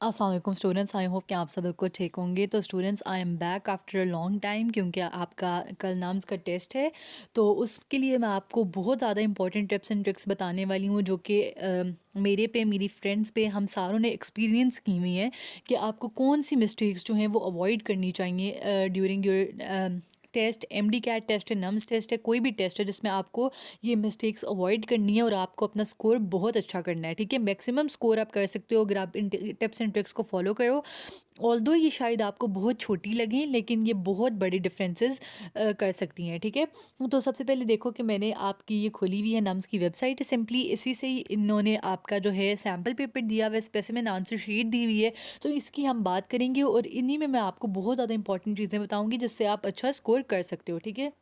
अस्सलाम वालेकुम students, I hope कि आप सब बिल्कुल ठीक होंगे। तो students, I am back after a long time क्योंकि आपका कल नाम्स का टेस्ट है। तो उसके लिए मैं आपको बहुत ज़्यादा इंपॉर्टेंट टिप्स एंड ट्रिक्स बताने वाली हूँ जो कि मेरे पे, मेरी फ्रेंड्स पे, हम सारों ने एक्सपीरियंस की हुई हैं कि आपको कौन सी मिस्टेक्स जो हैं वो अवॉइड करनी चाहिए during your test. MDCAT test है, नम्स टेस्ट है, कोई भी टेस्ट है जिसमें आपको ये मिस्टेक्स अवॉइड करनी है और आपको अपना स्कोर बहुत अच्छा करना है। ठीक है, मैक्सिमम स्कोर आप कर सकते हो अगर आप इन टिप्स एंड ट्रिक्स को फॉलो करो। ऑल्दो ये शायद आपको बहुत छोटी लगें लेकिन ये बहुत बड़े डिफरेंसेस कर सकती हैं। ठीक है, तो सबसे पहले देखो कि मैंने आपकी ये खोली हुई है नम्स की वेबसाइट। सिंपली इसी से ही इन्होंने आपका जो है सैम्पल पेपर दिया हुआ है, स्पेसिमेन आंसर शीट दी हुई है। तो इसकी हम बात करेंगे और इन्हीं में मैं आपको बहुत ज़्यादा इंपॉर्टेंट चीज़ें बताऊंगी जिससे आप अच्छा स्कोर कर सकते हो। ठीक है,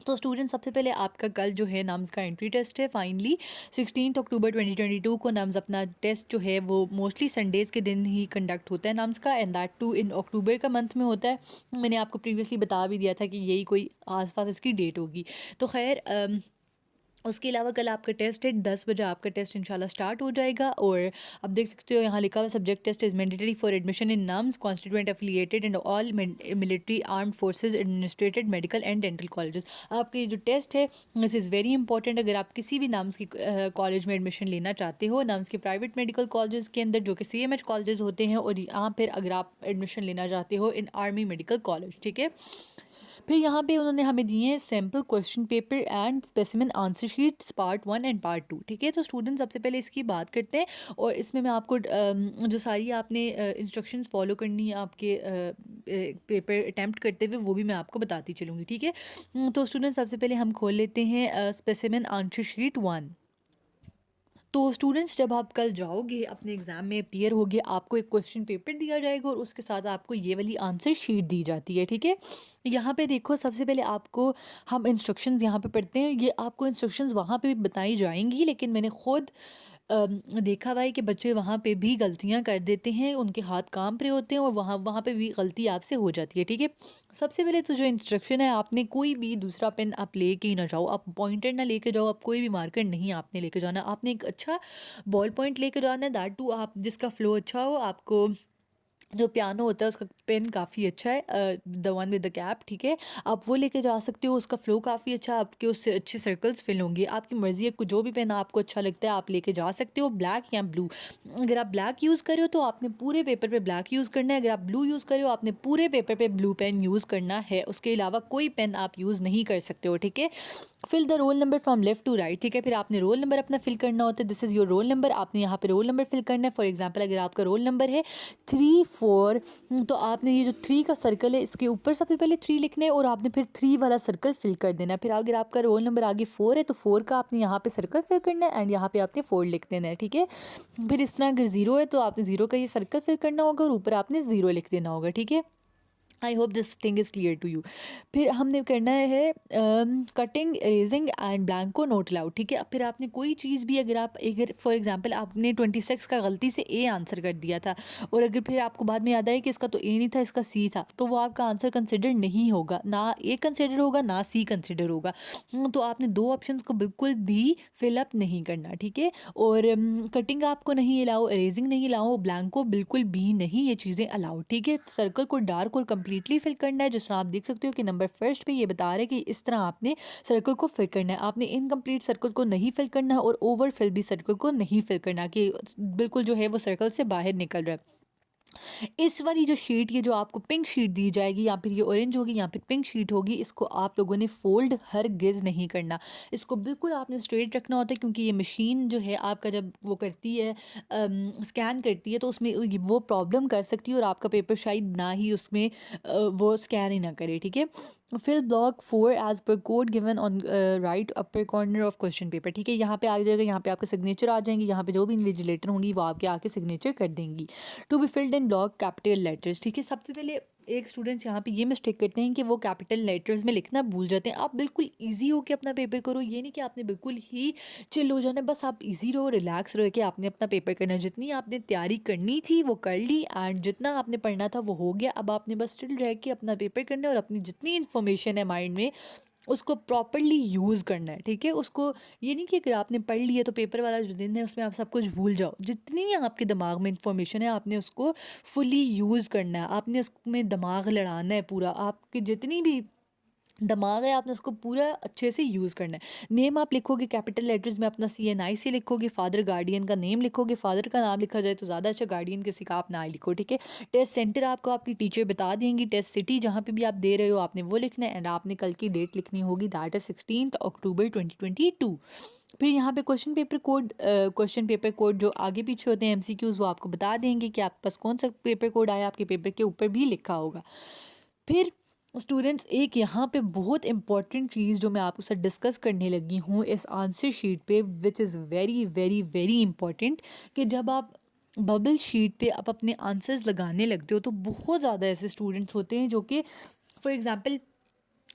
तो स्टूडेंट, सबसे पहले आपका कल जो है नम्स का एंट्री टेस्ट है। फाइनली 16 अक्टूबर 2022 को नम्स अपना टेस्ट जो है वो मोस्टली संडेज़ के दिन ही कंडक्ट होता है नम्स का, एंड दैट टू इन अक्टूबर का मंथ में होता है। मैंने आपको प्रीवियसली बता भी दिया था कि यही कोई आसपास इसकी डेट होगी। तो खैर, उसके अलावा कल आपका टेस्ट है 10 बजे, आपका टेस्ट इंशाल्लाह स्टार्ट हो जाएगा। और आप देख सकते हो यहाँ लिखा हुआ subject test is mandatory for admission in NUMS constituent affiliated and all military armed forces administered medical and dental colleges. आपका ये जो टेस्ट है दिस इज़ वेरी इंपॉर्टेंट अगर आप किसी भी नम्स की कॉलेज में एडमिशन लेना चाहते हो, नम्स के प्राइवेट मेडिकल कॉलेजेस के अंदर जो कि CMH कॉलेजेस होते हैं, और यहाँ फिर अगर आप एडमिशन लेना चाहते हो इन आर्मी मेडिकल कॉलेज। ठीक है, फिर यहाँ पे उन्होंने हमें दिए हैं sample question paper and specimen answer sheets part 1 and part 2। ठीक है, तो स्टूडेंट सबसे पहले इसकी बात करते हैं और इसमें मैं आपको जो सारी आपने इंस्ट्रक्शंस फॉलो करनी है आपके पेपर अटैम्प्ट करते हुए वो भी मैं आपको बताती चलूँगी। ठीक है, तो स्टूडेंट सबसे पहले हम खोल लेते हैं स्पेसिमेन आंसर शीट 1। तो स्टूडेंट्स, जब आप कल जाओगे अपने एग्ज़ाम में अपीयर होगे, आपको एक क्वेश्चन पेपर दिया जाएगा और उसके साथ आपको ये वाली आंसर शीट दी जाती है। ठीक है, यहाँ पे देखो सबसे पहले आपको हम इंस्ट्रक्शंस यहाँ पे पढ़ते हैं। ये आपको इंस्ट्रक्शंस वहाँ पे भी बताई जाएंगी लेकिन मैंने खुद देखा हुआ है कि बच्चे वहाँ पे भी गलतियाँ कर देते हैं, उनके हाथ काम पे होते हैं और वहाँ वहाँ पे भी गलती आपसे हो जाती है। ठीक है, सबसे पहले तो जो इंस्ट्रक्शन है, आपने कोई भी दूसरा पेन आप लेके ही ना जाओ, आप पॉइंटर ना लेके जाओ, आप कोई भी मार्कर नहीं आपने लेके जाना, आपने एक अच्छा बॉल पॉइंट लेके जाना है, दैट टू आप जिसका फ्लो अच्छा हो। आपको जो पियानो होता है उसका पेन काफ़ी अच्छा है, the one with the cap. ठीक है, आप वो लेके जा सकते हो, उसका फ्लो काफ़ी अच्छा है, आपके उससे अच्छे सर्कल्स फिल होंगे। आपकी मर्ज़ी है, जो भी पेन आपको अच्छा लगता है आप लेके जा सकते हो, ब्लैक या ब्लू। अगर आप ब्लैक यूज़ कर रहे हो तो आपने पूरे पेपर पे ब्लैक यूज़ करना है, अगर आप ब्लू यूज़ कर रहे हो आपने पूरे पेपर पे ब्लू पेन यूज़ करना है, उसके अलावा कोई पेन आप यूज़ नहीं कर सकते हो। ठीक है, fill the roll number from left to right. ठीक है, फिर आपने रोल नंबर अपना फिल करना होता है, this is your roll number, आपने यहाँ पे रोल नंबर फिल करना है। फॉर एग्जाम्पल, अगर आपका रोल नंबर है 3 4, तो आपने ये जो 3 का सर्कल है इसके ऊपर सबसे पहले 3 लिखना है और आपने फिर 3 वाला सर्कल फिल कर देना है। फिर अगर आपका रोल नंबर आगे 4 है तो 4 का आपने यहाँ पे सर्कल फिल करना है एंड यहाँ पे आपने 4 लिख देना है। ठीक है, फिर इस तरह अगर 0 है तो आपने 0 का ये सर्कल फिल करना होगा और ऊपर आपने 0 लिख देना होगा। ठीक है, I hope this thing is clear to you. फिर हमने करना है cutting, erasing and blanco not allowed. ठीक है, फिर आपने कोई चीज़ भी अगर आप, अगर फॉर एग्जांपल आपने 26 का गलती से ए आंसर कर दिया था और अगर फिर आपको बाद में याद आया कि इसका तो ए नहीं था इसका सी था, तो वो आपका आंसर कंसिडर नहीं होगा, ना ए कंसिडर होगा ना सी कंसिडर होगा। तो आपने दो ऑप्शंस को बिल्कुल भी फिलअप नहीं करना। ठीक है, और कटिंग आपको नहीं अलाउ, इरेजिंग नहीं अलाउ, ब्लैंको बिल्कुल भी नहीं, ये चीज़ें अलाउड। ठीक है, सर्कल को डार्क और कंप्लीटली फिल करना है, जिस तरह आप देख सकते हो कि नंबर फर्स्ट पे ये बता रहा है कि इस तरह आपने सर्कल को फिल करना है। आपने इनकम्प्लीट सर्कल को नहीं फिल करना है और ओवर फिल भी सर्कल को नहीं फिल करना कि बिल्कुल जो है वो सर्कल से बाहर निकल रहा है। इस वाली जो शीट, ये जो आपको पिंक शीट दी जाएगी या फिर ये ऑरेंज होगी या फिर पिंक शीट होगी, इसको आप लोगों ने फोल्ड हरगिज़ नहीं करना, इसको बिल्कुल आपने स्ट्रेट रखना होता है क्योंकि ये मशीन जो है आपका जब वो करती है, स्कैन करती है, तो उसमें वो प्रॉब्लम कर सकती है और आपका पेपर शायद ना ही उसमें वो स्कैन ही ना करे। ठीक है, fill block 4 as per code given on right upper corner of question paper. ठीक है, यहाँ पे आ जाएगा, यहाँ पे आपके सिग्नेचर आ जाएंगे, यहाँ पे जो भी इन्विजिलेटर होंगी वो आपके आके सिग्नेचर कर देंगी। To be filled in block capital letters. ठीक है, सबसे पहले एक स्टूडेंट्स यहाँ पे ये मिस्टेक करते हैं कि वो कैपिटल लेटर्स में लिखना भूल जाते हैं। आप बिल्कुल इजी हो के अपना पेपर करो, ये नहीं कि आपने बिल्कुल ही चिल हो जाना है, बस आप इजी रहो, रिलैक्स रहो कि आपने अपना पेपर करना है। जितनी आपने तैयारी करनी थी वो कर ली एंड जितना आपने पढ़ना था वो हो गया, अब आपने बस चिल रह के अपना पेपर करना है और अपनी जितनी इन्फॉर्मेशन है माइंड में उसको प्रॉपरली यूज़ करना है, ठीक है। उसको ये नहीं कि अगर आपने पढ़ लिया तो पेपर वाला जो दिन है उसमें आप सब कुछ भूल जाओ। जितनी भी आपके दिमाग में इंफॉर्मेशन है आपने उसको फुली यूज़ करना है, आपने उसमें दिमाग लड़ाना है पूरा। आपकी जितनी भी दिमाग है आपने उसको पूरा अच्छे से यूज़ करना है। नेम आप लिखोगे कैपिटल लेटर्स में, अपना CNI से लिखोगे, फादर गार्डियन का नेम लिखोगे, फादर का नाम लिखा जाए तो ज़्यादा अच्छा, गार्डियन किसी का आप ना लिखो, ठीक है। टेस्ट सेंटर आपको आपकी टीचर बता देंगी, टेस्ट सिटी जहाँ पे भी आप दे रहे हो आपने वो लिखना है, एंड आपने कल की डेट लिखनी होगी, दैट इज 16 अक्टूबर 2022। फिर यहाँ पे क्वेश्चन पेपर कोड जो आगे पीछे होते हैं MCQs वो आपको बता देंगे कि आपके पास कौन सा पेपर कोड आया, आपके पेपर के ऊपर भी लिखा होगा। फिर स्टूडेंट्स एक यहाँ पे बहुत इंपॉर्टेंट चीज़ जो मैं आपके साथ डिस्कस करने लगी हूँ इस आंसर शीट पे, which is very very very important, कि जब आप बबल शीट पे आप अपने आंसर्स लगाने लगते हो तो बहुत ज़्यादा ऐसे स्टूडेंट्स होते हैं जो कि फॉर एग्ज़ाम्पल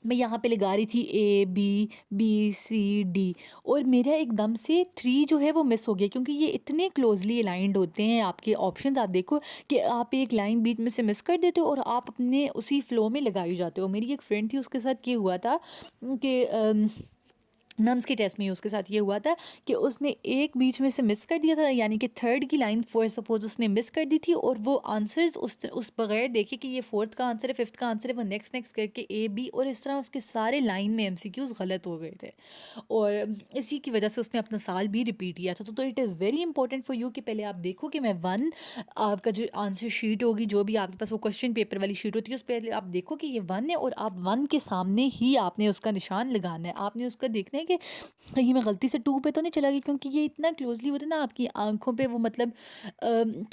मैं यहाँ पे लगा रही थी ABBCD और मेरा एकदम से 3 जो है वो मिस हो गया, क्योंकि ये इतने क्लोजली अलाइंड होते हैं आपके ऑप्शंस। आप देखो कि आप एक लाइन बीच में से मिस कर देते हो और आप अपने उसी फ्लो में लगाई जाते हो। मेरी एक फ्रेंड थी, उसके साथ ये हुआ था कि नम्स के टेस्ट में ही उसके साथ ये हुआ था कि उसने एक बीच में से मिस कर दिया था, यानी कि थर्ड की लाइन फॉर सपोज उसने मिस कर दी थी, और वो आंसर्स उस बगैर देखे कि ये फोर्थ का आंसर है, फिफ्थ का आंसर है, वो नेक्स्ट नेक्स्ट करके AB, और इस तरह उसके सारे लाइन में MCQs गलत हो गए थे, और इसी की वजह से उसने अपना साल भी रिपीट किया था। तो it is very important for you कि पहले आप देखो कि मैं आपका जो आंसर शीट होगी, जो भी आपके पास वो क्वेश्चन पेपर वाली शीट होती है, उस पर आप देखो कि ये 1 है, और आप 1 के सामने ही आपने उसका निशान लगाना है। आपने उसका देखना है कि कहीं मैं गलती से 2 पे तो नहीं चला गई, क्योंकि ये इतना क्लोजली होता है ना आपकी आंखों पे, वो मतलब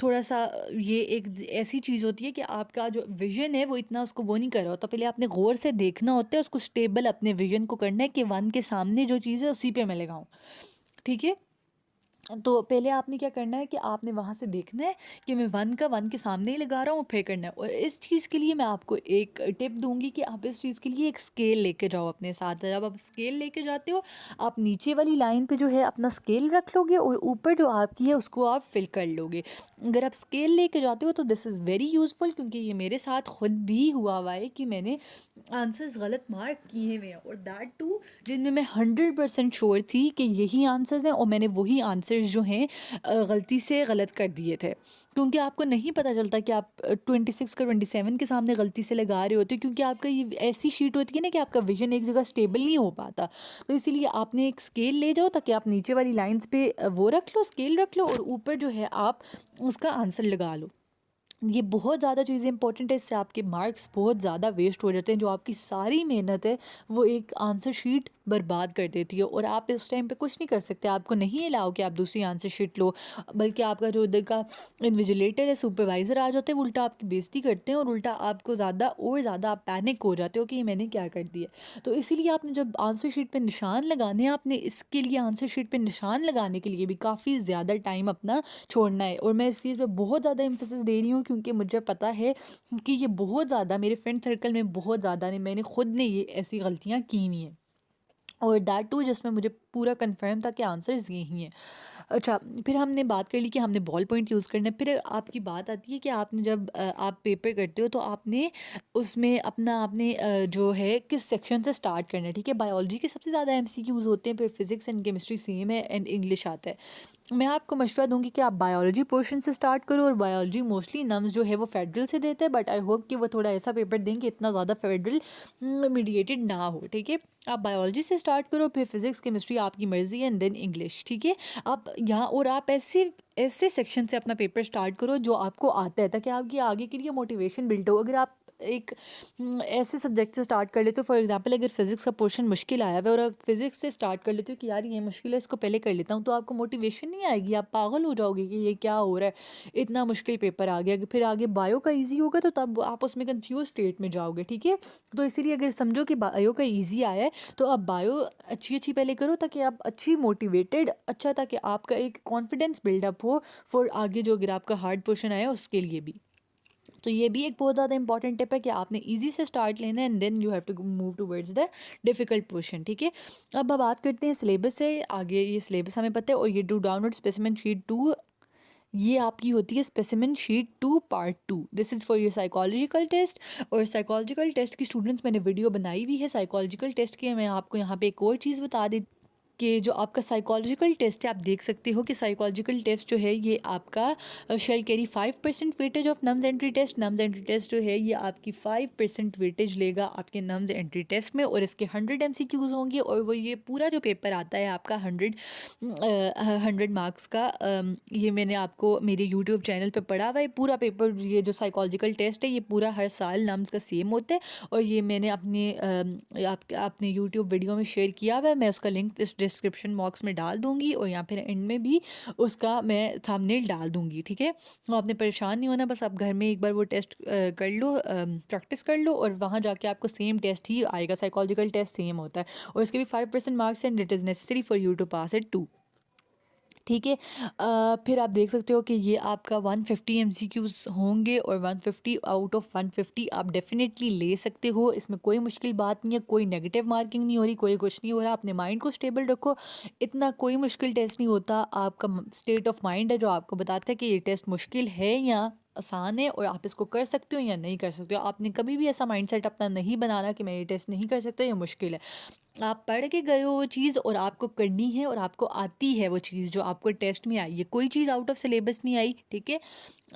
थोड़ा सा ये एक ऐसी चीज़ होती है कि आपका जो विजन है वो इतना उसको वो नहीं कर रहा होता। पहले आपने गौर से देखना होता है, उसको स्टेबल अपने विजन को करना है कि 1 के सामने जो चीज़ है उसी पे मैं लगाऊं, ठीक है। तो पहले आपने क्या करना है कि आपने वहाँ से देखना है कि मैं 1 के सामने ही लगा रहा हूँ, फिर करना है। और इस चीज़ के लिए मैं आपको एक टिप दूंगी कि आप इस चीज़ के लिए एक स्केल लेके जाओ अपने साथ। जब आप स्केल लेके जाते हो, आप नीचे वाली लाइन पे जो है अपना स्केल रख लोगे, और ऊपर जो आपकी है उसको आप फिल कर लोगे। अगर आप स्केल लेके जाते हो तो दिस इज़ वेरी यूज़फुल, क्योंकि ये मेरे साथ खुद भी हुआ है कि मैंने आंसर्स गलत मार्क किए हुए हैं, और दैट टू जिनमें मैं 100% श्योर थी कि यही आंसर्स हैं, और मैंने वही आंसर्स जो हैं गलती से गलत कर दिए थे। क्योंकि आपको नहीं पता चलता कि आप 26 का 27 के सामने गलती से लगा रहे होते, क्योंकि आपका ये ऐसी शीट होती है ना कि आपका विजन एक जगह स्टेबल नहीं हो पाता। तो इसीलिए आपने एक स्केल ले जाओ, ताकि आप नीचे वाली लाइंस पे वो रख लो, स्केल रख लो, और ऊपर जो है आप उसका आंसर लगा लो। ये बहुत ज़्यादा चीज़ें इंपॉर्टेंट है, इससे आपके मार्क्स बहुत ज़्यादा वेस्ट हो जाते हैं। जो आपकी सारी मेहनत है वो एक आंसर शीट बर्बाद कर देती है, और आप इस टाइम पे कुछ नहीं कर सकते। आपको नहीं अलाउ कि आप दूसरी आंसर शीट लो, बल्कि आपका जो उधर का इन्विजिलेटर है, सुपरवाइज़र आ जाते हैं, वो उल्टा आपकी बेइज्जती करते हैं, और उल्टा आपको ज़्यादा और ज़्यादा आप पैनिक हो जाते हो कि ये मैंने क्या कर दिया। तो इसीलिए आपने जब आंसर शीट पे निशान लगाने हैं, आपने इसके लिए आंसर शीट पे निशान लगाने के लिए भी काफ़ी ज़्यादा टाइम अपना छोड़ना है। और मैं इस चीज़ पे बहुत ज़्यादा एम्फेसिस दे रही हूँ, क्योंकि मुझे पता है कि ये बहुत ज़्यादा मेरे फ्रेंड सर्कल में बहुत ज़्यादा ने मैंने खुद ने ये ऐसी गलतियाँ की हुई हैं, और दैट टू जिसमें मुझे पूरा कंफर्म था कि आंसर्स ये ही हैं। अच्छा, फिर हमने बात कर ली कि हमने बॉल पॉइंट यूज़ करना है। फिर आपकी बात आती है कि आपने जब आप पेपर करते हो तो आपने उसमें अपना आपने जो है किस सेक्शन से स्टार्ट करना है, ठीक है। बायोलॉजी के सबसे ज़्यादा MCQs होते हैं, फिर फिजिक्स एंड केमिस्ट्री सेम है, एंड इंग्लिश आता है। मैं आपको मशवरा दूंगी कि आप बायोलॉजी पोर्शन से स्टार्ट करो, और बायोलॉजी मोस्टली नम्स जो है वो फेडरल से देते हैं, बट आई होप कि वो थोड़ा ऐसा पेपर दें कि इतना ज़्यादा फेडरल मीडिएटेड ना हो, ठीक है। आप बायोलॉजी से स्टार्ट करो, फिर फिजिक्स केमिस्ट्री आपकी मर्जी है, एंड देन इंग्लिश, ठीक है। आप यहाँ और आप ऐसे ऐसे सेक्शन से अपना पेपर स्टार्ट करो जो आपको आता है, ताकि आपकी आगे के लिए मोटिवेशन बिल्ड हो। अगर आप एक ऐसे सब्जेक्ट से स्टार्ट कर लेते हो, फॉर एग्जांपल अगर फिज़िक्स का पोर्शन मुश्किल आया हुआ है और आप फिज़िक्स से स्टार्ट कर लेते हो कि यार ये मुश्किल है, इसको पहले कर लेता हूँ, तो आपको मोटिवेशन नहीं आएगी, आप पागल हो जाओगे कि ये क्या हो रहा है, इतना मुश्किल पेपर आ गया। फिर आगे बायो का ईजी होगा तो तब आप उसमें कन्फ्यूज स्टेट में जाओगे, ठीक है। तो इसीलिए अगर समझो कि बायो का ईजी आया है तो आप बायो अच्छी अच्छी पहले करो, ताकि आप अच्छी मोटिवेटेड अच्छा, ताकि आपका एक कॉन्फिडेंस बिल्डअप हो फॉर आगे जो अगर आपका हार्ड पोर्शन आया उसके लिए भी। तो ये भी एक बहुत ज़्यादा इंपॉर्टेंट टिप है कि आपने इजी से स्टार्ट लेना है, and then you have to move towards the difficult portion, ठीक है। अब बात करते हैं सिलेबस से आगे। ये सिलेबस हमें पता है, और ये डू डाउनलोड स्पेसिमेन शीट 2 ये आपकी होती है specimen sheet 2 part 2। This is for your psychological test. और साइकोलॉजिकल टेस्ट की स्टूडेंट्स मैंने वीडियो बनाई हुई है साइकोलॉजिकल टेस्ट की। मैं आपको यहाँ पे एक और चीज़ बता दी कि जो आपका साइकोलॉजिकल टेस्ट है, आप देख सकते हो कि साइकोलॉजिकल टेस्ट जो है ये आपका shall carry 5% weightage of NUMS entry test. NUMS entry test जो है ये आपकी 5% वेटेज लेगा आपके नम्स एंट्री टेस्ट में, और इसके 100 MCQs होंगे, और वो ये पूरा जो पेपर आता है आपका 100 मार्क्स का। ये मैंने आपको मेरे यूट्यूब चैनल पे पढ़ा हुआ है पूरा पेपर। ये जो साइकोलॉजिकल टेस्ट है ये पूरा हर साल नम्स का सेम होता है, और ये मैंने अपने यूट्यूब वीडियो में शेयर किया हुआ है। मैं उसका लिंक इस डिस्क्रिप्शन बॉक्स में डाल दूंगी, और यहाँ पे एंड में भी उसका मैं थंबनेल डाल दूंगी, ठीक है। तो आपने परेशान नहीं होना, बस आप घर में एक बार वो टेस्ट कर लो, प्रैक्टिस कर लो, और वहाँ जाके आपको सेम टेस्ट ही आएगा। साइकोलॉजिकल टेस्ट सेम होता है, और इसके भी 5% marks and it is necessary for you to pass it too, ठीक है। फिर आप देख सकते हो कि ये आपका 150 MCQs होंगे, और 150 आउट ऑफ 150 आप डेफिनेटली ले सकते हो। इसमें कोई मुश्किल बात नहीं है, कोई नेगेटिव मार्किंग नहीं हो रही, कोई कुछ नहीं हो रहा। अपने माइंड को स्टेबल रखो, इतना कोई मुश्किल टेस्ट नहीं होता। आपका स्टेट ऑफ माइंड है जो आपको बताता है कि ये टेस्ट मुश्किल है या आसान है, और आप इसको कर सकते हो या नहीं कर सकते हो। आपने कभी भी ऐसा माइंडसेट अपना नहीं बनाना कि मैं ये टेस्ट नहीं कर सकता, ये मुश्किल है। आप पढ़ के गए हो वो चीज़, और आपको करनी है, और आपको आती है वो चीज़ जो आपको टेस्ट में आई है। कोई चीज़ आउट ऑफ सिलेबस नहीं आई, ठीक है।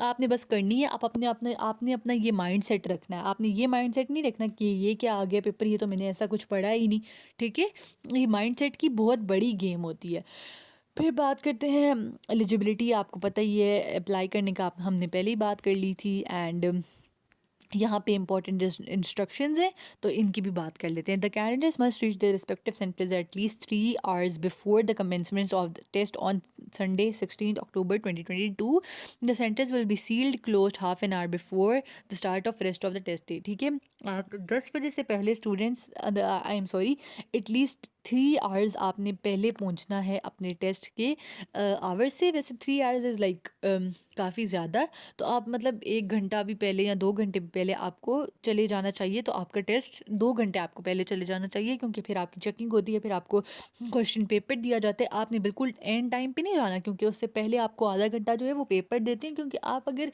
आपने बस करनी है। आप आपने अपना ये माइंड सेट रखना है। आपने ये माइंड सेट नहीं रखना कि ये क्या आ गया पेपर, ये तो मैंने ऐसा कुछ पढ़ा ही नहीं, ठीक है। ये माइंड सेट की बहुत बड़ी गेम होती है। फिर बात करते हैं एलिजिबिलिटी। आपको पता ही है अप्लाई करने का, हमने पहले ही बात कर ली थी। एंड यहाँ पे इंपॉर्टेंट इंस्ट्रक्शंस हैं, तो इनकी भी बात कर लेते हैं। The candidates must reach their respective centres at least 3 hours before the commencement of the test on Sunday 16 October 2022। The centres will be sealed closed half an hour before the start of rest of the test day, ठीक है। 10 बजे से पहले students, I am sorry, at least 3 hours आपने पहले पहुंचना है अपने टेस्ट के आवर्स से। वैसे 3 hours इज़ लाइक काफ़ी ज़्यादा, तो आप मतलब 1 घंटा भी पहले या 2 घंटे भी पहले आपको चले जाना चाहिए। तो आपका टेस्ट 2 घंटे आपको पहले चले जाना चाहिए, क्योंकि फिर आपकी चेकिंग होती है, फिर आपको क्वेश्चन पेपर दिया जाता है। आपने बिल्कुल एंड टाइम पे नहीं जाना, क्योंकि उससे पहले आपको आधा घंटा जो है वो पेपर देते हैं। क्योंकि आप अगर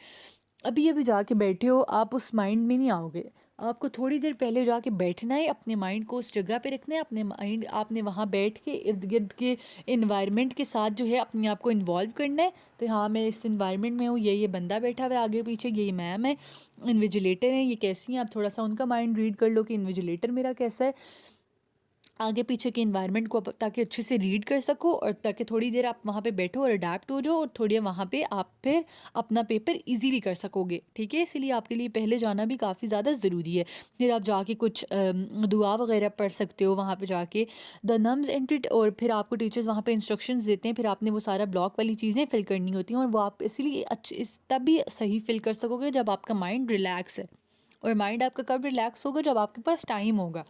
अभी अभी जाके बैठे हो, आप उस माइंड में नहीं आओगे। आपको थोड़ी देर पहले जाके बैठना है, अपने माइंड को उस जगह पे रखना है। अपने माइंड आपने वहाँ बैठ के इर्द गिर्द के इन्वायरमेंट के साथ जो है अपने आप को इन्वॉल्व करना है। तो हाँ, मैं इस इन्वायरमेंट में हूँ, ये बंदा बैठा हुआ है आगे पीछे, ये मैम है, इन्विजिलेटर हैं, ये कैसी हैं। आप थोड़ा सा उनका माइंड रीड कर लो कि इन्विजिलेटर मेरा कैसा है, आगे पीछे के इन्वायरमेंट को ताकि अच्छे से रीड कर सको, और ताकि थोड़ी देर आप वहाँ पे बैठो और अडेप्ट हो जाओ, और थोड़ी देर वहाँ पे आप फिर अपना पेपर इजीली कर सकोगे, ठीक है। इसीलिए आपके लिए पहले जाना भी काफ़ी ज़्यादा ज़रूरी है। फिर आप जाके कुछ दुआ वगैरह पढ़ सकते हो वहाँ पे जाके, द नम्स एंट्री, और फिर आपको टीचर्स वहाँ पे इंस्ट्रक्शंस देते हैं। फिर आपने वो सारा ब्लॉक वाली चीज़ें फिल करनी होती हैं, और वो आप इसीलिए तभी सही फिल कर सकोगे जब आपका माइंड रिलैक्स है। और माइंड आपका कब रिलैक्स होगा, जब आपके पास टाइम होगा।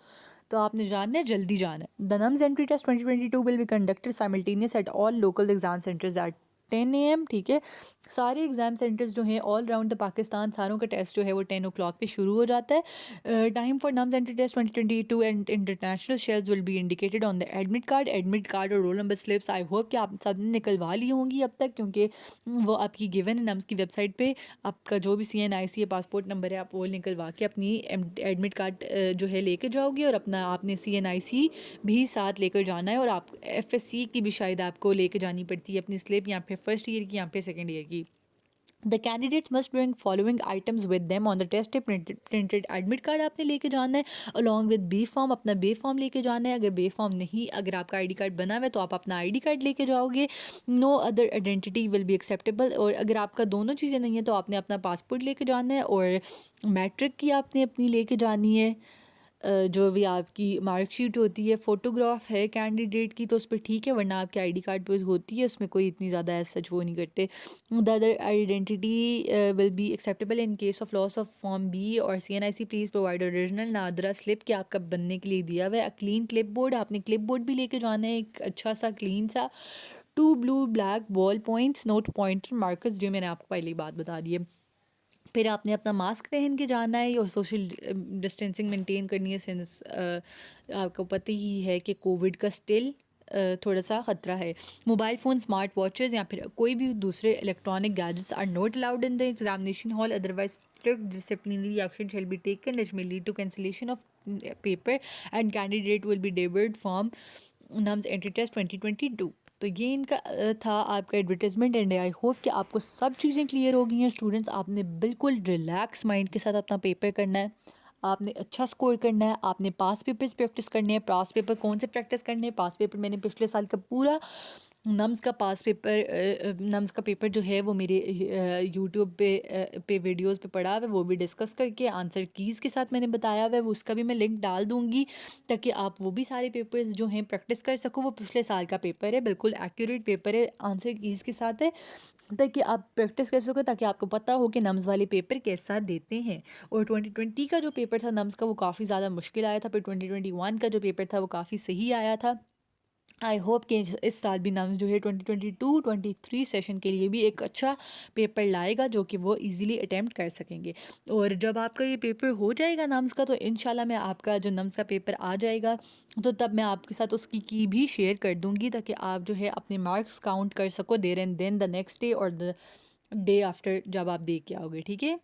तो आपने जानना है, जल्दी जाना है। The NUMS entry test 2022 will be conducted simultaneous at all local exam centres at 10 AM, ठीक है। सारे एग्ज़ाम सेंटर्स जो हैं ऑल राउंड द पाकिस्तान, सारों का टेस्ट जो है वो 10 o'clock पे शुरू हो जाता है। Time for NUMS entry test 2022 and international shells will be indicated on the admit card और roll number slips. I hope कि आप सब ने निकलवा ली होंगी अब तक, क्योंकि वो आपकी गिवन है नम्स की वेबसाइट पे। आपका जो भी CNIC पासपोर्ट नंबर है, आप वो निकलवा के अपनी एडमिट कार्ड जो है लेके जाओगे, और अपना आपने CNIC भी साथ लेकर जाना है। और आप FSC की भी शायद आपको लेके जानी पड़ती है अपनी स्लिप, यहाँ पे फर्स्ट ईयर की, यहाँ पे सेकेंड ईयर की। The candidates must bring following items with them on the test day. Printed admit card आपने लेके जाना है, अलॉन्ग विद बी फॉर्म, अपना बे फॉर्म लेके जाना है। अगर बे फॉर्म नहीं, अगर आपका ID कार्ड बना हुआ है तो आप अपना ID कार्ड लेके जाओगे। No other identity will be acceptable. और अगर आपका दोनों चीज़ें नहीं है तो आपने अपना पासपोर्ट लेके जाना है, और मैट्रिक की आपने अपनी लेके जानी है। जो भी आपकी मार्कशीट होती है, फ़ोटोग्राफ है कैंडिडेट की तो उस पर ठीक है, वरना आपके ID कार्ड पर होती है, उसमें कोई इतनी ज़्यादा ऐसा सच वो नहीं करते। The other identity will be acceptable in case of loss of form B और CNIC। Please provide original NADRA slip कि आपका बनने के लिए दिया हुआ है। क्लीन क्लिप बोर्ड, आपने क्लिप बोर्ड भी लेके जाना है, एक अच्छा सा क्लीन सा। 2 blue black ball points, note pointer markers, जो मैंने आपको पहले ही बात बता दी है। फिर आपने अपना मास्क पहन के जाना है, और सोशल डिस्टेंसिंग मेंटेन करनी है, सिंस आपको पता ही है कि कोविड का स्टिल थोड़ा सा ख़तरा है। मोबाइल फ़ोन, स्मार्ट वॉचेज़ या फिर कोई भी दूसरे electronic gadgets are not allowed in the examination hall, otherwise strict disciplinary action shall be taken which may lead to cancellation of paper and candidate will be debarred from NUMS entry test 2022। तो ये इनका था आपका advertisement and I hope कि आपको सब चीज़ें clear हो गई हैं स्टूडेंट्स। आपने बिल्कुल रिलैक्स माइंड के साथ अपना पेपर करना है, आपने अच्छा स्कोर करना है, आपने पास पेपर्स प्रैक्टिस करने हैं। पास पेपर कौन से प्रैक्टिस करने हैं? पास पेपर मैंने पिछले साल का पूरा नम्स का पास पेपर नम्स का पेपर जो है वो मेरे यूट्यूब पे वीडियोस पे पड़ा हुआ है, वो भी डिस्कस करके आंसर कीज़ के साथ मैंने बताया हुआ है, वो उसका भी मैं लिंक डाल दूँगी ताकि आप वो भी सारे पेपर्स जो हैं प्रैक्टिस कर सको। वो पिछले साल का पेपर है, बिल्कुल एक्यूरेट पेपर है, आंसर कीज़ के साथ है, ताकि आप प्रैक्टिस कर सको, ताकि आपको पता हो कि नम्स वाले पेपर कैसा देते हैं। और 2020 का जो पेपर था नम्स का वो काफ़ी ज़्यादा मुश्किल आया था, फिर 2021 का जो पेपर था वो काफ़ी सही आया था। आई होप कि इस साल भी नम्स जो है 2022-23 सेशन के लिए भी एक अच्छा पेपर लाएगा जो कि वो इजीली अटेम्प्ट कर सकेंगे। और जब आपका ये पेपर हो जाएगा नम्स का तो इंशाल्लाह मैं आपका जो नम्स का पेपर आ जाएगा तो तब मैं आपके साथ उसकी की भी शेयर कर दूँगी ताकि आप जो है अपने मार्क्स काउंट कर सको there and then the next day और द डे आफ्टर जब आप दे के आओगे, ठीक है।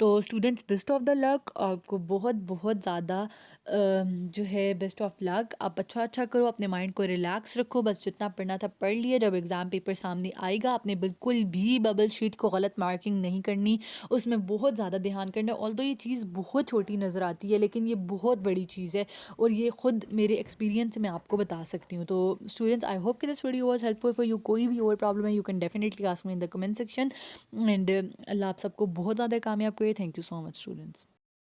तो students best of the luck, आपको बहुत बहुत ज़्यादा जो है बेस्ट ऑफ लक। आप अच्छा करो, अपने माइंड को रिलैक्स रखो, बस जितना पढ़ना था पढ़ लिया। जब एग्ज़ाम पेपर सामने आएगा आपने बिल्कुल भी बबल शीट को गलत मार्किंग नहीं करनी, उसमें बहुत ज़्यादा ध्यान करना है। ऑल्दो ये चीज़ बहुत छोटी नज़र आती है लेकिन ये बहुत बड़ी चीज़ है और ये ख़ुद मेरे एक्सपीरियंस से मैं आपको बता सकती हूँ। तो स्टूडेंट्स आई होप कि this video was helpful for you. कोई भी और प्रॉब्लम है you can definitely ask me in the comment section and अल्लाह आप सबको बहुत ज़्यादा कामयाब करे। Thank you so much students.